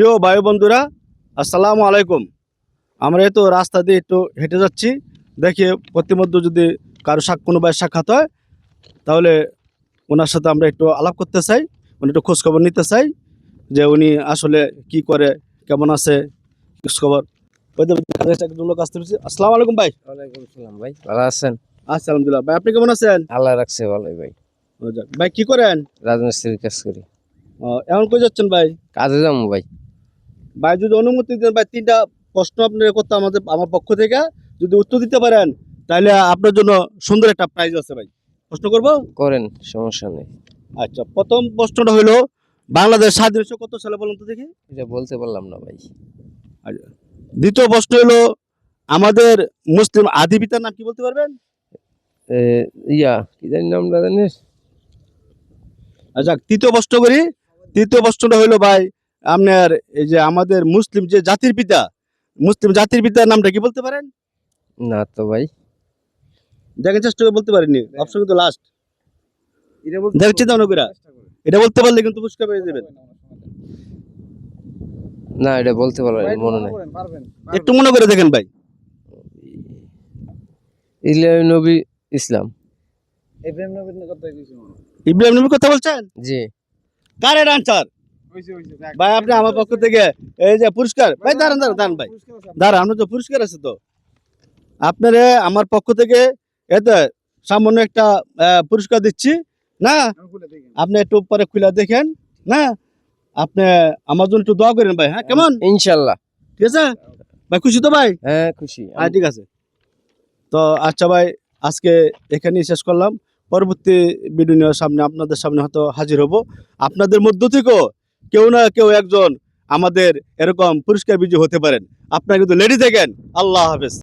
প্রিয় ভাই বন্ধুরা, আসসালামু আলাইকুম। আমরা এই তো রাস্তা দিয়ে একটু হেঁটে যাচ্ছি, দেখি প্রতিমধ্যে যদি কারো কোনো ভাই সাক্ষাৎ হয় তাহলে ওনার সাথে আমরা একটু আলাপ করতে চাই, উনি একটু খোঁজখবর নিতে চাই যে উনি আসলে কি করে, কেমন আছে, খোঁজখবর। একজন লোক আসতে পেরেছি। আসসালামু আলাইকুম ভাই। ওয়ালাইকুম সালাম ভাই, ভালো আছেন? আচ্ছা, আলহামদুলিল্লাহ। ভাই আপনি কেমন আছেন? আল্লাহ রাখছে ভালোই ভাই। ও যাক। ভাই কি করেন? রাজমিস্ত্রির কাজ করি। এখন কই যাচ্ছেন ভাই? কাজে যাবো ভাই। ভাই যদি অনুমতি দেন ভাই, তিনটা প্রশ্ন আপনার করতে আমার পক্ষ থেকে, যদি উত্তর দিতে পারেন তাহলে আপনার জন্য সুন্দর একটা প্রাইজ আছে ভাই। প্রশ্ন করব? করেন, সমস্যা নেই। আচ্ছা, প্রথম প্রশ্নটা হলো, বাংলাদেশ স্বাধীন হয়েছে কত সালে বলুন তো দেখি? এটা বলতে পারলাম না ভাই। আচ্ছা। দ্বিতীয় প্রশ্ন হলো, আমাদের মুসলিম আদি পিতার নাম কি বলতে পারবেন? কি জানি নামটা জানিস? আচ্ছা, তৃতীয় প্রশ্ন করি। তৃতীয় প্রশ্নটা হলো ভাই, আপনার এই যে আমাদের মুসলিম যে জাতির পিতা, মুসলিম জাতির পিতার নামটা কি বলতে পারেন? না তো ভাই। দেখেন, চেষ্টা করে বলতে পারেননি, অপশন কিন্তু লাস্ট। দেখেন, চিন্তা ভাবনা করে এটা বলতে পারলে কিন্তু পুরস্কার পেয়ে যাবেন। না, এটা বলতে পারলাম না, মনে নেই। একটু মনে করে দেখেন ভাই। ইলিয়াস নবী ইসলাম। ইব্রাহিম নবীর কথা বলছেন? জি। কারেক্ট আনসার ভাই। আপনি আমার পক্ষ থেকে এই যে পুরস্কার ভাই, দাঁড়ান দাঁড়ান দাঁড়ান ভাই, দাঁড়ান, আপনার তো পুরস্কার আছে তো। আপনারে আমার পক্ষ থেকে এতে সামান্য একটা পুরস্কার দিচ্ছি না। আপনি একটু পরে খুলে দেখেন না। আপনি আমার জন্য একটু দোয়া করেন ভাই, হ্যাঁ? কেমন? ইনশাল্লাহ। ঠিক আছে ভাই, খুশি তো ভাই? হ্যাঁ খুশি। হ্যাঁ, ঠিক আছে। তো আচ্ছা ভাই, আজকে এখানেই শেষ করলাম। পরবর্তী ভিডিও নিয়ে সামনে আপনাদের সামনে হয়তো হাজির হব। আপনাদের মধ্য থেকেও কেউ না কেউ একজন আমাদের এরকম পুরস্কার বিজয়ী হতে পারেন। আপনারা কিন্তু রেডি থাকেন। আল্লাহ হাফেজ।